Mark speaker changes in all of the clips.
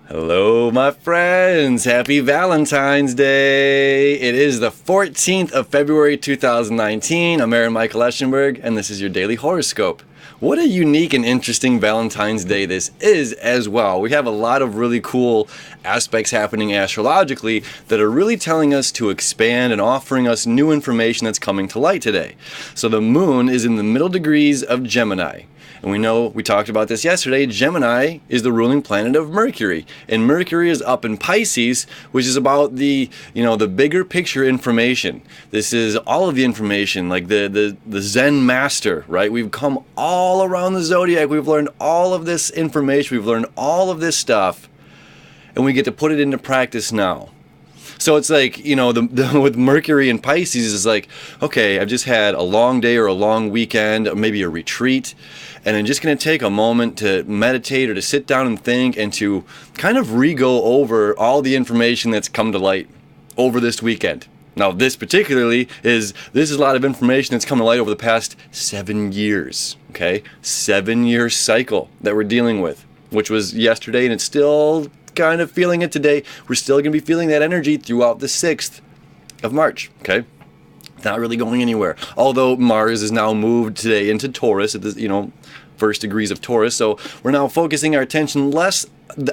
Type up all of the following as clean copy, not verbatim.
Speaker 1: Hello, my friends. Happy Valentine's Day. It is the 14th of February, 2019. I'm Aaron Michael Eschenberg, and this is your daily horoscope. What a unique and interesting Valentine's Day this is as well. We have a lot of really cool aspects happening astrologically that are really telling us to expand and offering us new information that's coming to light today. So the moon is in the middle degrees of Gemini. And we talked about this yesterday. Gemini is the ruling planet of Mercury. And Mercury is up in Pisces, which is about the bigger picture information. This is all of the information, like the Zen master, right? We've come all around the zodiac. We've learned all of this information. We've learned all of this stuff. And we get to put it into practice now. So it's like, with Mercury and Pisces, it's like, okay, I've just had a long day or a long weekend, or maybe a retreat, and I'm just going to take a moment to meditate or to sit down and think and to kind of re-go over all the information that's come to light over this weekend. Now, this is a lot of information that's come to light over the past 7 years, okay? 7-year cycle that we're dealing with, which was yesterday, and it's still kind of feeling it today. We're still going to be feeling that energy throughout the 6th of March, okay? It's not really going anywhere. Although Mars is now moved today into Taurus at the, first degrees of Taurus. So we're now focusing our attention less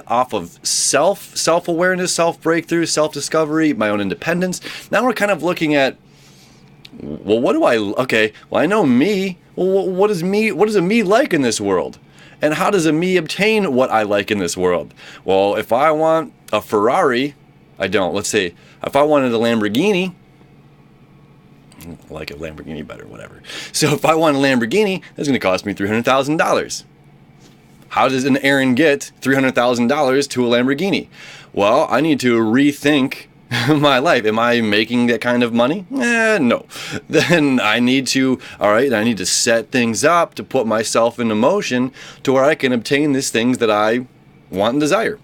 Speaker 1: off of self-awareness, self-breakthrough, self-discovery, my own independence. Now we're kind of looking at, I know me. Well, what is a me like in this world? And how does a me obtain what I like in this world? Well, if I want a Ferrari, I don't. Let's say, if I wanted a Lamborghini, I like a Lamborghini better, whatever. So if I want a Lamborghini, that's going to cost me $300,000. How does an Aaron get $300,000 to a Lamborghini? Well, I need to rethink my life. Am I making that kind of money? No. Then I need to set things up to put myself into motion to where I can obtain these things that I want and desire.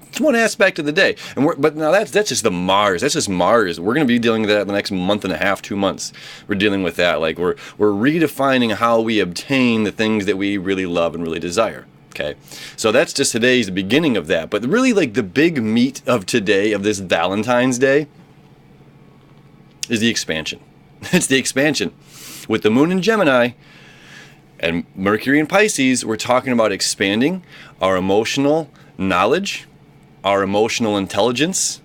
Speaker 1: It's one aspect of the day. But now that's just the Mars. That's just Mars. We're going to be dealing with that the next month and a half, 2 months. We're dealing with that. Like we're redefining how we obtain the things that we really love and really desire. Okay, so that's just the beginning of that. But really, like the big meat of today, of this Valentine's Day, is the expansion. It's the expansion. With the moon in Gemini and Mercury in Pisces, we're talking about expanding our emotional knowledge, our emotional intelligence,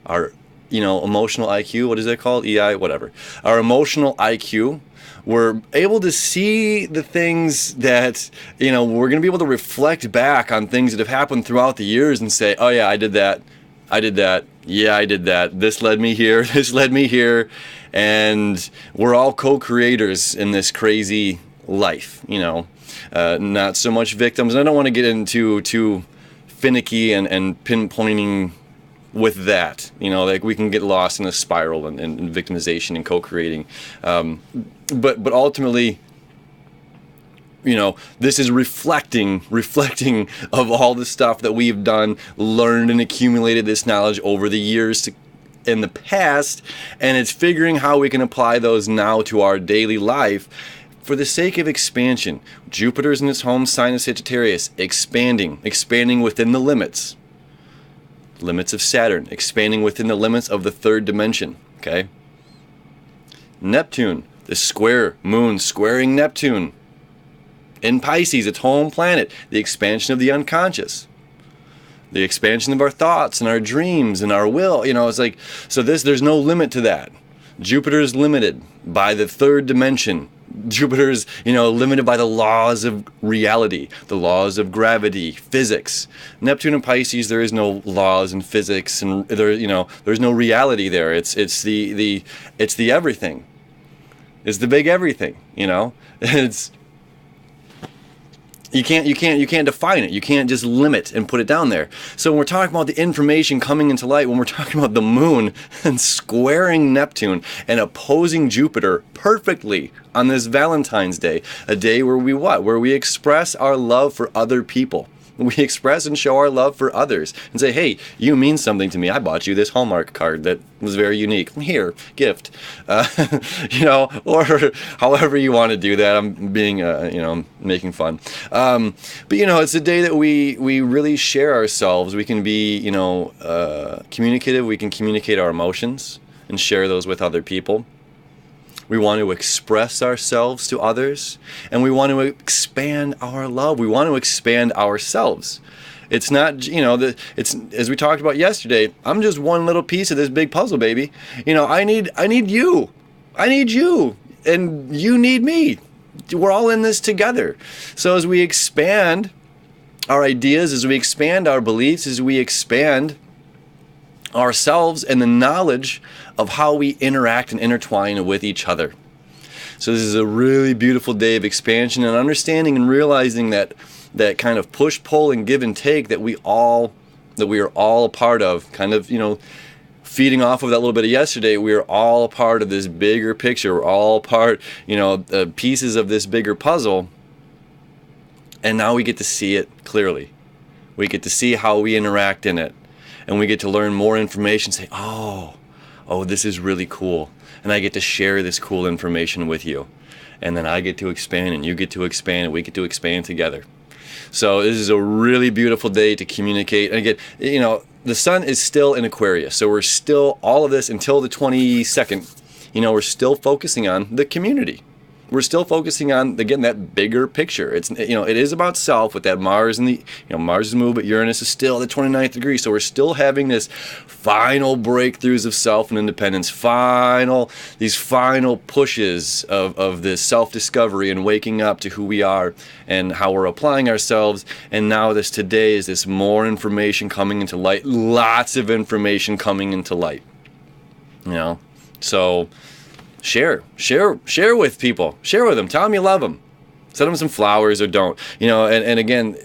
Speaker 1: our emotional IQ. What is that called? EI, whatever. Our emotional IQ. We're able to see the things that, we're going to be able to reflect back on things that have happened throughout the years and say, oh yeah, I did that. Yeah, I did that. This led me here. This led me here. And we're all co-creators in this crazy life, not so much victims. And I don't want to get into too finicky and pinpointing with that, like we can get lost in a spiral and victimization and co-creating. But ultimately, this is reflecting of all the stuff that we've done, learned and accumulated this knowledge over the years in the past, and it's figuring how we can apply those now to our daily life for the sake of expansion. Jupiter's in its home sign of Sagittarius, expanding within the limits of Saturn, expanding within the limits of the third dimension, okay? Neptune, the square moon squaring Neptune in Pisces, its home planet, the expansion of the unconscious, the expansion of our thoughts and our dreams and our will. It's like, so there's no limit to that. Jupiter is limited by the third dimension. Jupiter's, limited by the laws of reality, the laws of gravity, physics. Neptune and Pisces, there is no laws and physics, and there's no reality there. It's the everything. It's the big everything. It's you can't define it. You can't just limit and put it down there. So when we're talking about the information coming into light, when we're talking about the moon and squaring Neptune and opposing Jupiter perfectly on this Valentine's Day, a day where we express our love for other people. we express and show our love for others and say, hey, you mean something to me. I bought you this Hallmark card that was very unique. Here, gift. Or however you want to do that. I'm being, making fun. But, it's a day that we really share ourselves. We can be, communicative. We can communicate our emotions and share those with other people. We want to express ourselves to others, and we want to expand our love. We want to expand ourselves. It's not, it's as we talked about yesterday. I'm just one little piece of this big puzzle, baby. I need you. I need you, and you need me. We're all in this together. So as we expand our ideas, as we expand our beliefs, as we expand ourselves and the knowledge of how we interact and intertwine with each other. So this is a really beautiful day of expansion and understanding and realizing that kind of push, pull, and give and take that we are all a part of, kind of, feeding off of that little bit of yesterday. We are all a part of this bigger picture. We're all part, pieces of this bigger puzzle. And now we get to see it clearly. We get to see how we interact in it. And we get to learn more information, say, oh, this is really cool. And I get to share this cool information with you. And then I get to expand, and you get to expand, and we get to expand together. So this is a really beautiful day to communicate. And again, the sun is still in Aquarius. So we're still, all of this until the 22nd, we're still focusing on the community. We're still focusing on, again, that bigger picture. It's, it is about self with that Mars and Mars is moved, but Uranus is still at the 29th degree. So we're still having this final breakthroughs of self and independence, these final pushes of this self-discovery and waking up to who we are and how we're applying ourselves. And now today is this more information coming into light, lots of information coming into light, so Share with people. Share with them. Tell them you love them. Send them some flowers or don't. And again,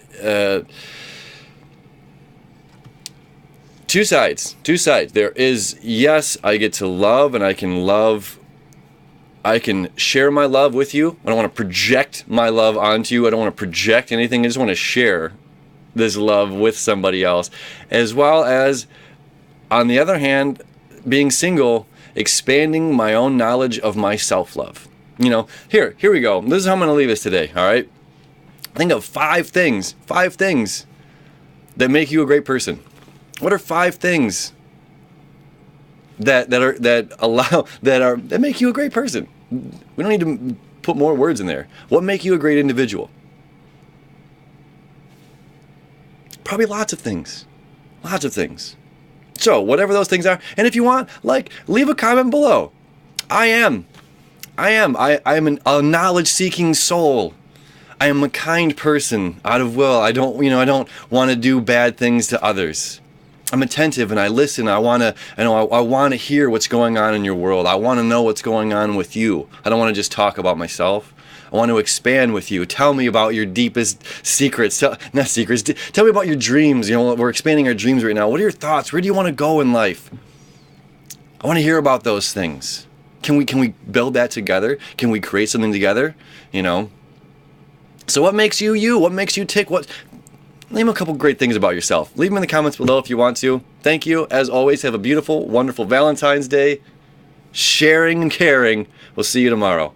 Speaker 1: two sides. There is, yes, I get to love, and I can share my love with you. I don't want to project my love onto you. I don't want to project anything. I just want to share this love with somebody else. As well as, on the other hand, being single, expanding my own knowledge of my self-love. Here we go. This is how I'm going to leave this today, all right? Think of 5 things that make you a great person. What are 5 things that make you a great person? We don't need to put more words in there. What make you a great individual? Probably lots of things. So whatever those things are, and if you want, leave a comment below. I am a knowledge-seeking soul. I am a kind person out of will. I don't want to do bad things to others. I'm attentive and I listen. I want to hear what's going on in your world. I want to know what's going on with you. I don't want to just talk about myself. I want to expand with you. Tell me about your deepest secrets. Tell me about your dreams. We're expanding our dreams right now. What are your thoughts? Where do you want to go in life? I want to hear about those things. Can we build that together? Can we create something together? So what makes you you? What makes you tick? Name a couple great things about yourself. Leave them in the comments below if you want to. Thank you. As always, have a beautiful, wonderful Valentine's Day. Sharing and caring. We'll see you tomorrow.